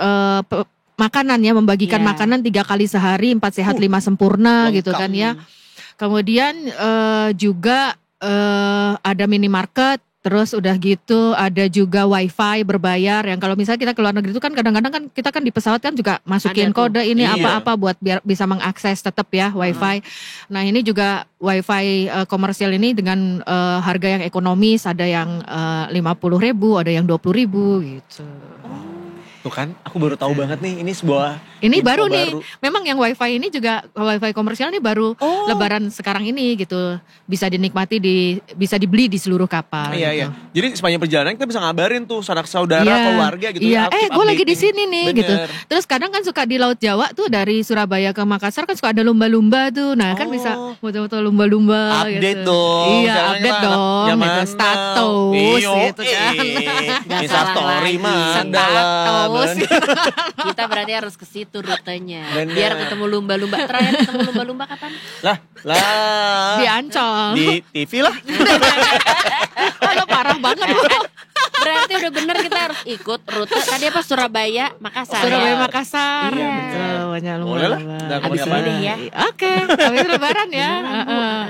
C: makanan ya membagikan makanan 3 kali sehari 4 sehat 5 sempurna gitu kan ya. Kemudian juga ada minimarket. Terus udah gitu ada juga wifi berbayar yang kalau misalnya kita ke luar negeri itu kan kadang-kadang kan kita kan di pesawat kan juga masukin kode ini apa-apa buat biar bisa mengakses tetap ya wifi. Nah ini juga wifi komersial ini dengan harga yang ekonomis ada yang 50.000 ada yang 20.000 gitu.
A: Tuh kan, aku baru tahu banget nih ini sebuah
C: ini baru nih. Memang yang wifi ini juga wifi komersial ini baru lebaran sekarang ini gitu. Bisa dinikmati bisa dibeli di seluruh kapal.
A: Iya,
C: gitu.
A: iya. Jadi sepanjang perjalanan kita bisa ngabarin tuh sanak saudara, keluarga gitu.
C: Iya, gue lagi di sini nih gitu.
A: Bener.
C: Terus kadang kan suka di Laut Jawa tuh dari Surabaya ke Makassar kan suka ada lumba-lumba tuh. Nah, kan bisa foto-foto lumba-lumba
A: update
C: gitu.
A: dong.
C: Iya, update dong gitu. Status gitu kan.
A: Instastory mah
C: Status.
B: Kita berarti harus ke situ rutenya. Biar ketemu lumba-lumba. Terakhir ketemu lumba-lumba kapan?
A: Lah.
C: Di Ancol.
A: Di TV lah.
C: Aduh, parah banget lu.
B: Berarti udah bener kita harus ikut rute tadi apa Surabaya Makassar.
C: Surabaya Makassar.
B: Iya,
C: banyak
A: boleh lah.
B: Abis ini deh ya.
C: Oke, habis lebaran ya.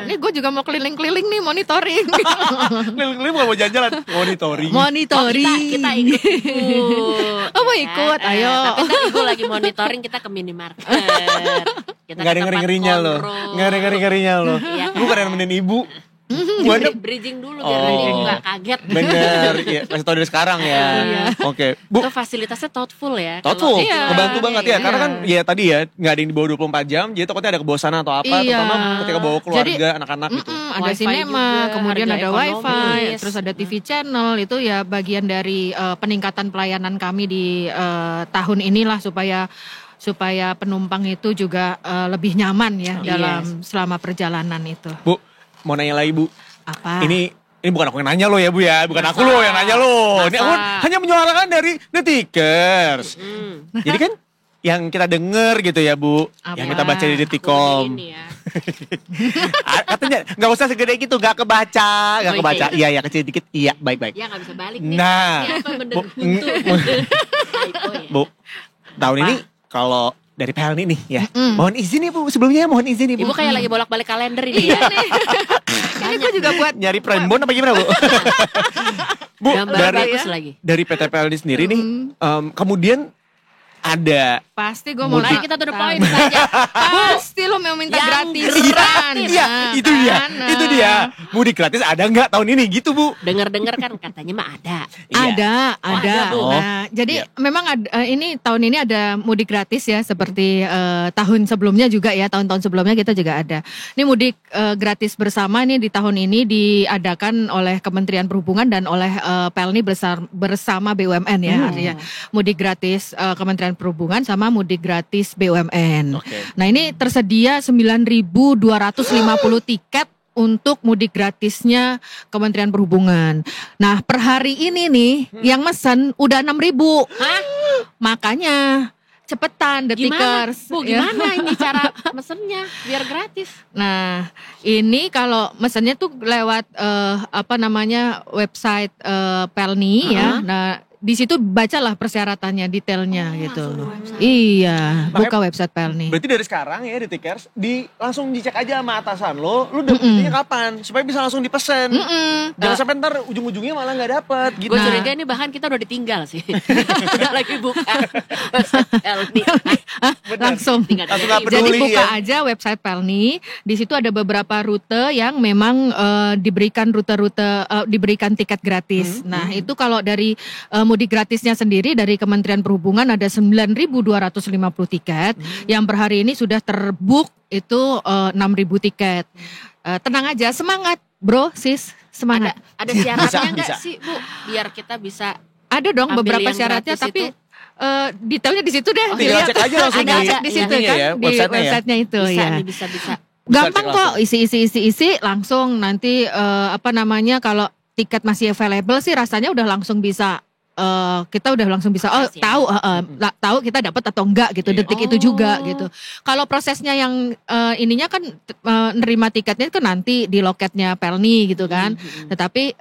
C: Ini gue juga mau keliling-keliling nih monitoring.
A: Keliling-keliling bukan mau jalan-jalan, monitoring.
B: Kita ikut.
C: Oh mau ikut, ayo.
B: Tapi tadi gue lagi monitoring kita ke minimarket.
A: Nggak ada ngeri-ngerinya loh. Nggak ada ngeri-ngerinya loh. Gue karena nemenin ibu.
B: Bridging dulu biar nanti ibu gak kaget.
A: Bener, ya, kasih tau dari sekarang ya. Oke, Bu.
B: Itu fasilitasnya thoughtful ya.
A: Thoughtful, ngebantu banget ya. Karena kan ya tadi ya nggak ada yang di bawah 24 jam. Jadi takutnya ada kebosanan atau apa. Terutama ketika bawa keluarga, anak-anak gitu.
C: Ada
B: Wifi
C: sinema,
B: juga,
C: kemudian
B: harga
C: ada wifi,
B: ekonomis.
C: terus ada TV channel. Itu ya bagian dari peningkatan pelayanan kami di tahun inilah supaya penumpang itu juga lebih nyaman ya dalam selama perjalanan itu.
A: Bu, mau nanya lagi Bu.
C: Apa?
A: Ini bukan aku yang nanya lo ya Bu ya, bukan aku lo yang nanya lo. Ini aku hanya menyuarakan dari Detikers. Jadi kan yang kita denger gitu ya Bu, yang kita baca di Detikom. Katanya nggak usah segede gitu, nggak kebaca. Iya kecil dikit, iya baik.
B: Ya nggak bisa balik nih.
A: Nah, Bu, tahun ini kalau dari Pelni nih ya, mohon izin nih Bu, sebelumnya mohon izin nih Bu.
B: Ibu kayak lagi bolak-balik kalender ini ya.
C: Ini gue juga buat
A: nyari prembon apa gimana Bu? Bu, dari PT Pelni sendiri nih, kemudian ada
C: pasti gue mau
B: kita to the point saja.
C: Pasti lo mau minta gratisan.
A: Iya, itu dia. Mudik gratis ada nggak tahun ini gitu Bu?
B: Dengar-dengar kan katanya mah ada.
C: Ada.
B: Bu.
C: Nah, jadi memang ini tahun ini ada mudik gratis ya seperti tahun sebelumnya juga ya, tahun-tahun sebelumnya kita juga ada. Ini mudik gratis bersama nih di tahun ini diadakan oleh Kementerian Perhubungan dan oleh Pelni bersama BUMN ya, artinya mudik gratis Kementerian Perhubungan sama mudik gratis BUMN. Nah ini tersedia 9.250 tiket untuk mudik gratisnya Kementerian Perhubungan. Nah per hari ini nih yang mesen udah 6.000.
B: Hah?
C: Makanya cepetan Detikers.
B: Bu gimana ini cara mesennya biar gratis?
C: Nah ini kalau mesennya tuh lewat website Pelni ya. Nah di situ bacalah persyaratannya, detailnya gitu. Iya, buka website Pelni.
A: Berarti dari sekarang ya Detikers, langsung dicek aja sama atasan lo dapetnya kapan, supaya bisa langsung dipesen. Jangan sampai ntar ujung-ujungnya malah nggak dapet. Gitu.
B: Gue curiga ini bahkan kita udah ditinggal sih. Udah lagi buka website Pelni.
C: Langsung jadi buka aja website Pelni. Di situ ada beberapa rute yang memang diberikan diberikan tiket gratis. Nah itu kalau dari mudik gratisnya sendiri dari Kementerian Perhubungan ada 9.250 tiket yang per hari ini sudah terbook itu 6.000 tiket. Tenang aja, semangat bro, sis, semangat.
B: Ada syaratnya nggak sih Bu? Biar kita bisa.
C: Ada dong beberapa syaratnya, tapi detailnya di situ deh.
A: Tinggal cek aja langsung
C: di situ kan ya, di websitenya itu ya.
B: Bisa.
C: Gampang kok, isi langsung nanti kalau tiket masih available sih rasanya udah langsung bisa kita udah langsung bisa tahu kita dapat atau enggak gitu, detik itu juga gitu. Kalau prosesnya yang ininya kan nerima tiketnya itu nanti di loketnya Pelni gitu kan. Tetapi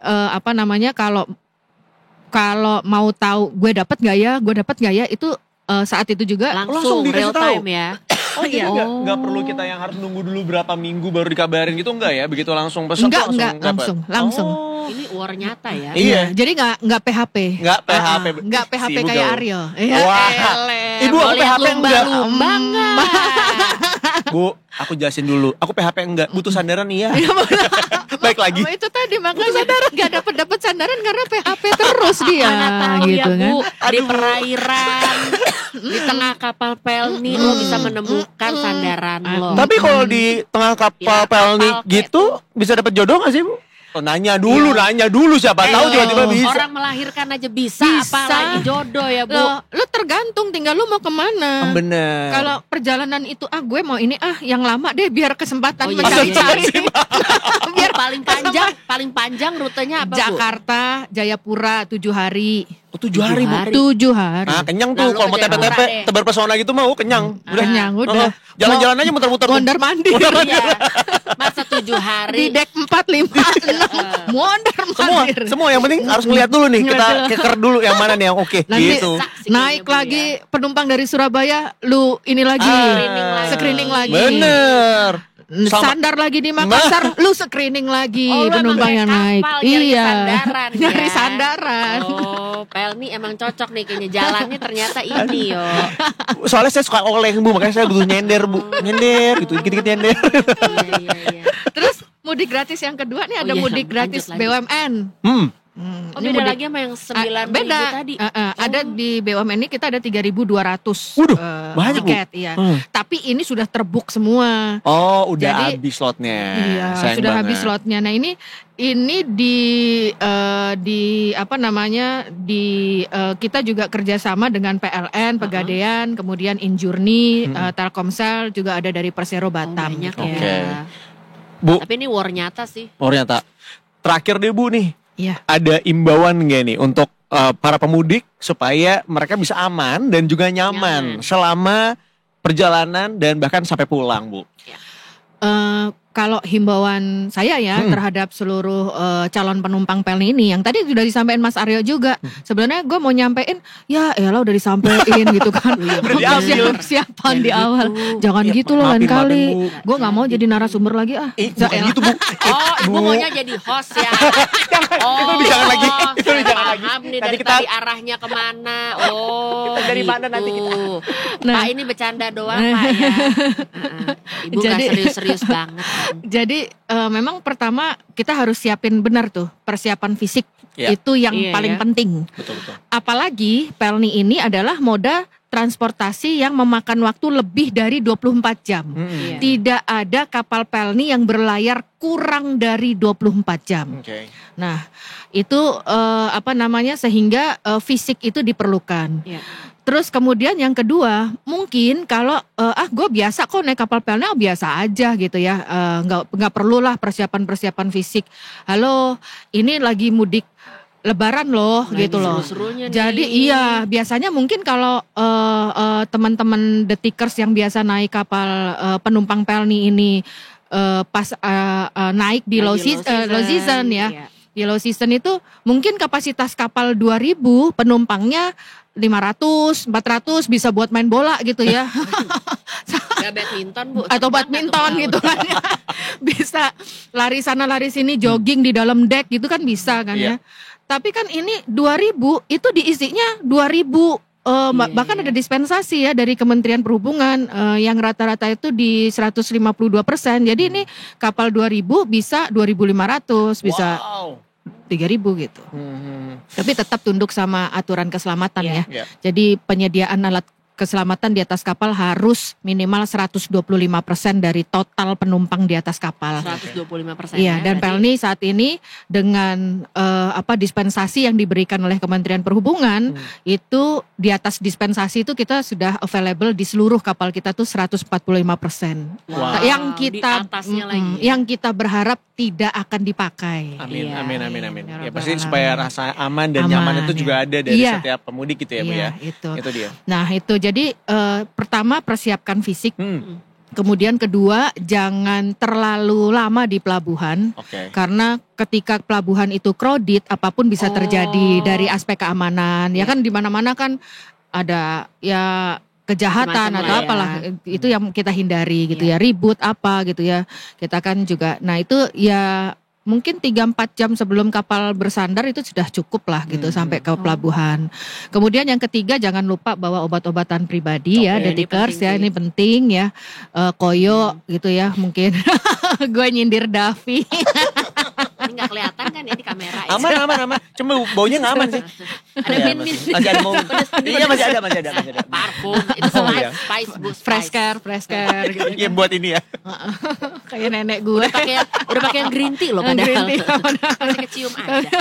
C: kalau mau tahu gue dapat nggak ya itu saat itu juga
B: langsung real time ya.
A: Oh iya, nggak perlu kita yang harus nunggu dulu berapa minggu baru dikabarin gitu, enggak ya? Begitu langsung pesan
C: langsung.
B: Ini war nyata ya.
C: Iya, jadi nggak PHP. Nggak PHP kayak Aryo.
A: Wah, Ibu aku PHP enggak. Bu, aku jelasin dulu. Aku PHP enggak, butuh sandaran iya. Baik lagi.
C: Itu tadi makanya sandaran nggak dapat sandaran karena PHP terus dia.
B: Mana tahu
C: gitu
B: ya, Bu,
C: kan.
B: di perairan, di tengah kapal Pelni lo bisa menemukan sandaran lo.
A: Tapi kalau di tengah kapal Pelni gitu bisa dapat jodoh nggak sih, Bu? Nanya dulu siapa tahu tiba-tiba bisa.
B: Orang melahirkan aja bisa. Apalagi jodoh ya, Bu.
C: Lo tergantung, tinggal lo mau kemana.
A: Bener.
C: Kalau perjalanan itu gue mau ini yang lama deh biar kesempatan mencari-cari.
B: Biar paling panjang rutenya apa, Bu?
C: Jakarta, Jayapura 7 hari.
A: 7 hari, Bu.
C: 7 hari.
A: Nah, kenyang tuh kalau mau tepe-tepe, tebar pesona gitu mau kenyang.
C: Udah.
A: Jalan-jalan aja muter-muter.
C: Mondar mandir.
B: Iya. Masa 7 hari.
C: Di dek 4, 5, 6. Mondar mandir.
A: Semua yang penting harus ngeliat dulu nih. Kita keker dulu yang mana nih yang oke. Gitu.
C: Naik lagi penumpang dari Surabaya, lu ini lagi. Screening lagi.
A: Bener.
C: Sandar lagi di Makassar, lu screening lagi penumpang yang naik. Nyari sandaran.
B: Pelni emang cocok nih kayaknya, jalannya ternyata ini yo.
A: Soalnya saya suka oleng, Bu, makanya saya butuh nyender, Bu. Nyender gitu, dikit-dikit nyender.
B: Iya.
C: Terus mudik gratis yang kedua nih ada mudik gratis BUMN.
B: Beda lagi sama yang 9.000 tadi.
C: Ada di BUMN ini kita ada 3.200
A: banyak,
C: tiket, iya. Tapi ini sudah terbook semua.
A: Oh, udah habis slotnya.
C: Iya, sudah habis slotnya. Nah, ini kita juga kerjasama dengan PLN, Pegadaian, kemudian Injourney, Telkomsel, juga ada dari Persero Batam.
B: Banyak
C: gitu.
B: ya.
A: Bu.
B: Tapi ini war nyata sih.
A: War nyata. Terakhir deh, Bu nih.
C: Iya.
A: Ada imbauan nggak nih untuk para pemudik supaya mereka bisa aman dan juga nyaman selama perjalanan dan bahkan sampai pulang, Bu?
C: Kalau himbauan saya ya terhadap seluruh calon penumpang Pelni ini yang tadi sudah disampaikan Mas Aryo juga. Sebenarnya gue mau nyampein, ya elah udah disampaikan gitu kan. Persiapan di awal. Jangan gitu loh lain kali. Gue nggak mau jadi narasumber lagi
A: Bukan gitu, Bu.
B: Ibu maunya jadi host ya.
A: Itu jangan lagi. Itu jangan lagi.
B: Paham nih dari tadi arahnya kemana.
A: Kita dari mana nanti kita.
B: Pak ini bercanda doang Pak ya. Ibu nggak serius-serius banget.
C: Jadi memang pertama kita harus siapin benar tuh persiapan fisik. Itu yang paling penting.
A: Betul.
C: Apalagi Pelni ini adalah moda transportasi yang memakan waktu lebih dari 24 jam. Tidak ada kapal Pelni yang berlayar kurang dari 24 jam. Nah, itu sehingga fisik itu diperlukan. Terus kemudian yang kedua, mungkin kalau gue biasa kok naik kapal Pelni, biasa aja gitu ya, nggak perlulah persiapan fisik. Halo, ini lagi mudik Lebaran loh, gitu loh. Jadi iya, biasanya mungkin kalau teman-teman detikers yang biasa naik kapal penumpang Pelni ini pas naik di low season ya. Di low season itu mungkin kapasitas kapal 2.000, penumpangnya 500, 400 bisa buat main bola gitu ya.
B: Ya badminton, Bu.
C: Atau badminton gitu kan. Bisa lari sana lari sini, jogging di dalam deck gitu kan bisa kan ya. Tapi kan ini 2.000 itu diisinya 2.000 bahkan ada dispensasi ya dari Kementerian Perhubungan yang rata-rata itu di 152%. Jadi ini kapal 2.000 bisa 2.500 bisa 3.000 gitu. Tapi tetap tunduk sama aturan keselamatan ya. Jadi penyediaan alat keselamatan di atas kapal harus minimal 125% dari total penumpang di atas kapal.
B: 125%.
C: Iya, dan Pelni saat ini dengan dispensasi yang diberikan oleh Kementerian Perhubungan itu di atas dispensasi itu kita sudah available di seluruh kapal kita tuh 145%.
B: Wow.
C: Yang kita berharap tidak akan dipakai.
A: Amin,
B: Iya,
A: amin.
C: Ya,
A: Ya pasti supaya rasa aman dan nyaman itu juga ada dari setiap pemudik gitu ya Bu ya. Itu dia.
C: Nah itu jadi pertama persiapkan fisik. Kemudian kedua, jangan terlalu lama di pelabuhan, karena ketika pelabuhan itu crowded, apapun bisa terjadi dari aspek keamanan. Ya kan di mana-mana kan ada ya kejahatan atau apalah, itu yang kita hindari gitu ya, ribut apa gitu ya. Kita kan juga, nah itu ya mungkin 3-4 jam sebelum kapal bersandar itu sudah cukup lah gitu sampai ke pelabuhan. Kemudian yang ketiga jangan lupa bawa obat-obatan pribadi ya, detikers ya, ini penting ya. Koyo gitu ya mungkin. Gue nyindir Davi.
B: Ini gak kelihatan kan ya di kamera.
A: Aman. Cuma baunya gak aman sih.
B: Ada min-min.
A: Masih ada mau. Iya masih ada.
B: Parfum. Itu spice boost.
C: Fresh care gitu.
A: Iya buat ini ya.
C: Kayak nenek gue.
B: Udah pakai yang green tea loh padahal.
C: Green tea,
B: masih kecium aja.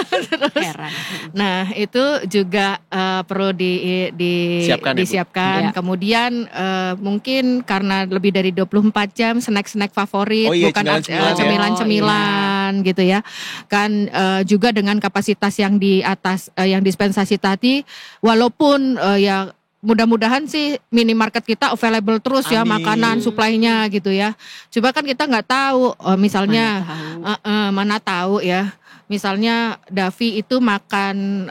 B: Heran.
C: Nah itu juga perlu disiapkan. Kemudian mungkin karena lebih dari 24 jam snack favorit, bukan cemilan-cemilan gitu ya. Kan juga dengan kapasitas yang di atas yang dispensasi tadi, walaupun ya mudah-mudahan sih minimarket kita available terus ya makanan supply-nya gitu ya. Coba kan kita nggak tahu misalnya mana tahu ya. Misalnya Davi itu makan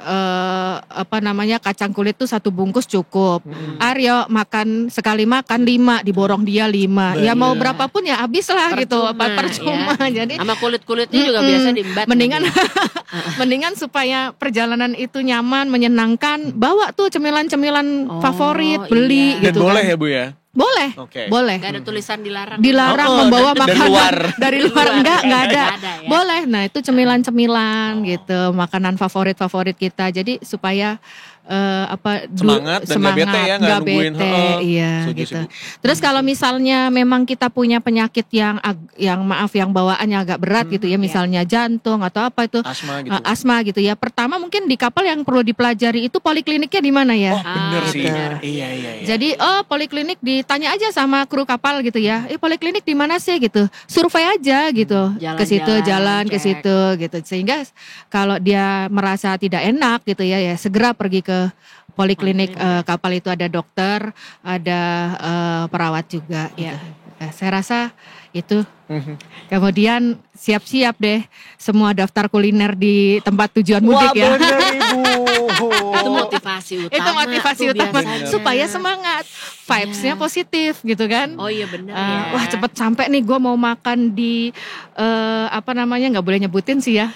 C: kacang kulit tuh 1 bungkus cukup. Aryo makan sekali makan 5, diborong dia 5. Ya mau berapapun ya habis lah gitu. Percuma. Ya. Jadi
B: sama kulit-kulitnya juga biasa diembat.
C: Mendingan supaya perjalanan itu nyaman, menyenangkan, bawa tuh cemilan-cemilan favorit, beli gitu.
A: Dan boleh
C: kan.
A: Ya Bu ya?
C: Boleh.
B: Gak ada tulisan dilarang.
C: Membawa makanan dari luar enggak ada.
B: Ya?
C: Boleh. Nah, itu cemilan-cemilan gitu, makanan favorit kita. Jadi supaya
A: semangat dan gak bete ya, gak nungguin.
C: Iya gitu. Terus kalau misalnya memang kita punya penyakit yang bawaannya agak berat gitu ya, misalnya jantung atau apa itu asma gitu ya. Pertama mungkin di kapal yang perlu dipelajari itu polikliniknya di mana ya?
A: Bener sih. Iya.
C: Jadi poliklinik ditanya aja sama kru kapal gitu ya. Poliklinik di mana sih gitu. Survei aja gitu. Ke situ jalan ke situ gitu. Sehingga kalau dia merasa tidak enak gitu ya segera pergi ke poliklinik kapal itu ada dokter, ada perawat juga ya. Saya rasa itu. Kemudian siap-siap deh semua daftar kuliner di tempat tujuan mudik ya.
A: Wah bener Ibu.
B: Itu motivasi utama.
C: Itu motivasi utama supaya semangat, vibes-nya positif gitu kan.
B: Oh iya benar ya.
C: Wah cepet sampai nih, gue mau makan di nggak boleh nyebutin sih ya.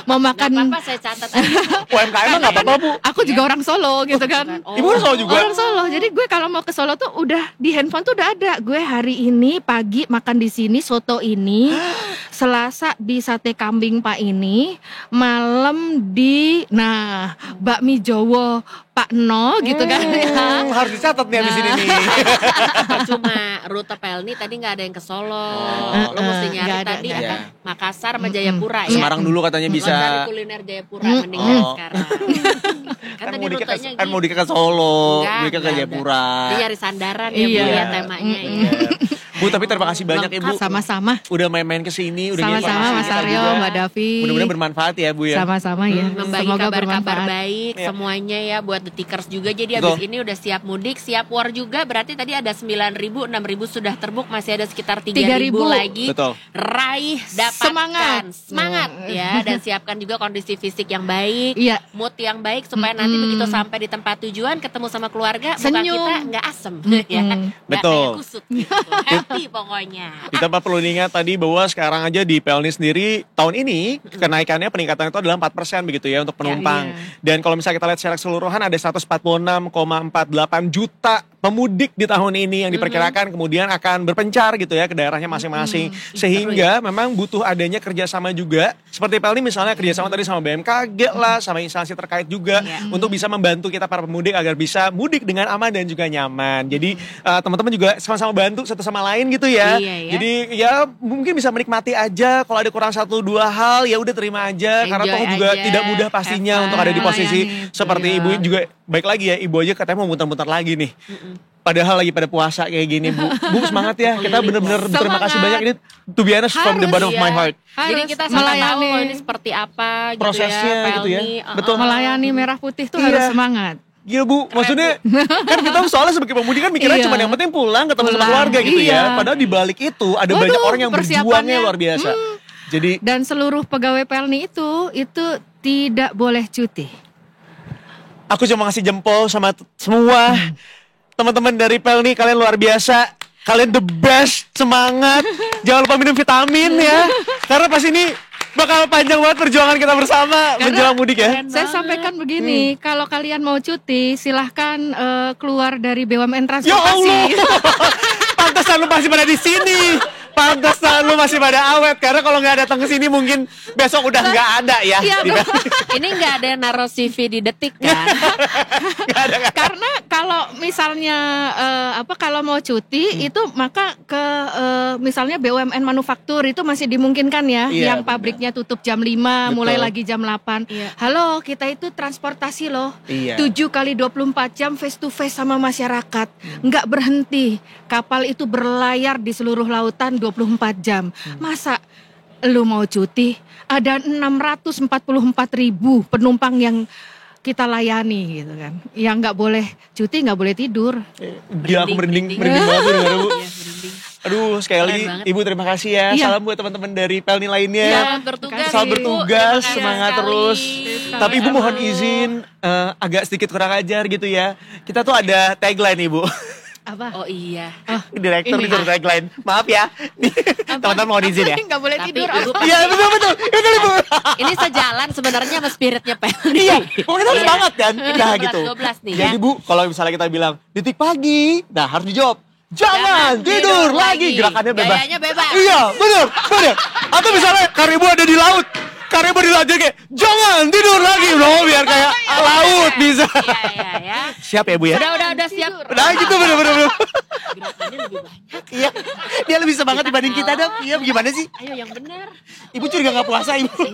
C: Mau makan.
B: Gak apa-apa, saya catat aja.
A: UMKM nggak apa-apa Bu.
C: Aku juga orang Solo gitu kan.
A: Ibu orang Solo juga.
C: Orang Solo. Jadi gue kalau mau ke Solo tuh udah di handphone tuh udah ada. Gue hari ini pagi makan di sini soto ini, Selasa di sate kambing Pak ini, malam di bakmi Jowo Pak No gitu kan ya.
A: Harus dicatat nih abis ini nih.
B: Cuma rute Pelni tadi gak ada yang ke Solo. Lo mesti nyari tadi Makassar sama Jayapura ya.
A: Semarang dulu katanya bisa.
B: Cari kuliner Jayapura mending sekarang. Kan tadi rutenya gitu.
A: Mau ke Solo, mudiknya ke Jayapura.
B: Dia nyari sandaran ya Bu ya temanya ya.
A: Bu tapi terima kasih banyak Ibu.
C: Sama-sama.
A: Udah main-main kesini.
C: Sama-sama Mas Aryo, Mbak Davi.
A: Mudah-mudahan bermanfaat ya Bu ya.
C: Sama-sama ya.
B: Membagi kabar-kabar baik semuanya ya buat detikers juga. Jadi abis ini udah siap mudik, siap war juga. Berarti tadi ada 9.000, 6.000 sudah terbuk. Masih ada sekitar 3.000 lagi.
A: Betul.
B: Raih, dapatkan semangat ya. Dan siapkan juga kondisi fisik yang baik, mood yang baik. Supaya nanti begitu sampai di tempat tujuan, ketemu sama keluarga, muka kita gak asem ya.
A: Betul.
B: Gak kusut gitu. Happy pokoknya.
A: Kita perlu diingat tadi bahwa sekarang aja di Pelni sendiri tahun ini kenaikannya peningkatan itu adalah 4% begitu ya untuk penumpang. Dan kalau misalnya kita lihat secara keseluruhan ada 146,48 juta pemudik di tahun ini yang diperkirakan kemudian akan berpencar gitu ya ke daerahnya masing-masing. Sehingga memang butuh adanya kerjasama juga. Seperti Pelni misalnya kerjasama tadi sama BMKG lah, sama instansi terkait juga untuk bisa membantu kita para pemudik agar bisa mudik dengan aman dan juga nyaman. Jadi teman-teman juga sama-sama bantu satu sama lain gitu ya. Jadi ya mungkin bisa menikmati aja. Kalau ada kurang 1-2 hal ya udah terima aja. Karena toh juga tidak mudah pastinya untuk ada di posisi seperti ibu juga. Baik lagi ya, ibu aja katanya mau muter-muter lagi nih. Padahal lagi pada puasa kayak gini, Bu. Bu semangat ya. Kita benar-benar berterima kasih banyak ini. To be honest from the bottom of my heart.
B: Jadi kita melayani tahu ini seperti apa gitu
A: prosesnya
B: ya,
A: gitu ya. Betul.
C: Melayani Merah Putih tuh harus semangat.
A: Gila Bu, maksudnya kan kita soalnya sebagai pemudik kan mikirnya cuma yang penting pulang ketemu sama keluarga gitu ya. Padahal di balik itu ada banyak orang yang berjuangnya luar biasa. Jadi
C: dan seluruh pegawai Pelni itu tidak boleh cuti.
A: Aku cuma ngasih jempol sama semua teman-teman dari Pelni, kalian luar biasa. Kalian the best, semangat. Jangan lupa minum vitamin ya. Karena pas ini bakal panjang banget perjuangan kita bersama menjelang mudik ya.
C: Saya sampaikan begini, kalau kalian mau cuti silahkan keluar dari BUMN Transportasi.
A: Ya Allah, pantesan lu masih pada di sini. Pantesan lu masih pada awet. Karena kalau nggak datang ke sini mungkin besok udah nggak ada ya.
C: Iya,
B: ini nggak ada naruh CV di Detik kan?
A: Gak.
C: Karena kalau misalnya kalau mau cuti itu maka ke misalnya BUMN manufaktur itu masih dimungkinkan ya, yang pabriknya tutup jam 5 mulai lagi jam 8. Halo, kita itu transportasi loh. 7 kali 24 jam face to face sama masyarakat. Nggak berhenti. Kapal itu berlayar di seluruh lautan 24 jam. Masa lu mau cuti? Ada 644.000 penumpang yang kita layani gitu kan. Yang nggak boleh cuti, nggak boleh tidur.
A: Dia aku merinding banget dengar Bu. Aduh, sekali lagi Ibu terima kasih ya. Salam buat teman-teman dari Pelni lainnya. Selamat bertugas, semangat terus. Tapi Ibu mohon izin agak sedikit kurang ajar gitu ya. Kita tuh ada tagline Ibu.
B: Apa? Oh iya.
A: Direktur disuruh tagline. Maaf ya. Teman-teman mohon izin ya.
C: Enggak boleh tidur.
A: Iya, betul Ibu.
B: Ini sejalan sebenarnya sama spiritnya Pelni.
A: Iya, pokoknya harus semangat kan. Nah gitu.
B: 12 nih ya.
A: Jadi Bu, kalau misalnya kita bilang detik pagi, nah harus dijawab. Jangan tidur lagi. Gerakannya bebas.
B: Gayanya bebas.
A: Iya, benar. Atau misalnya Karibu ada di laut. Karibu di laut jadi kayak jangan tidur lagi loh biar kayak laut bisa.
B: Iya.
A: Siap ya Bu ya?
B: Udah siap.
A: Udah gitu bener.
B: Gerakannya lebih banyak.
A: Iya. Dia lebih semangat dibanding kita dong. Iya, gimana sih?
B: Ayo yang benar.
A: Ibu juga enggak puasa Ibu.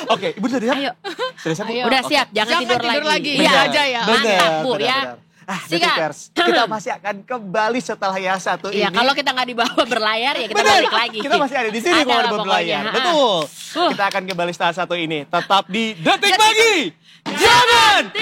A: Oke, Ibu sudah siap?
B: Ayo.
A: Sudah siap?
B: Udah siap, jangan tidur lagi.
C: Iya aja ya.
B: Mantap Bu ya.
A: Detikers, kita masih akan kembali setelah yang satu ini.
B: Iya, kalau kita nggak dibawa berlayar ya kita balik lagi.
A: Kita masih ada di sini kalau berlayar. Betul. Kita akan kembali setelah satu ini. Tetap di Detik Pagi. Jangan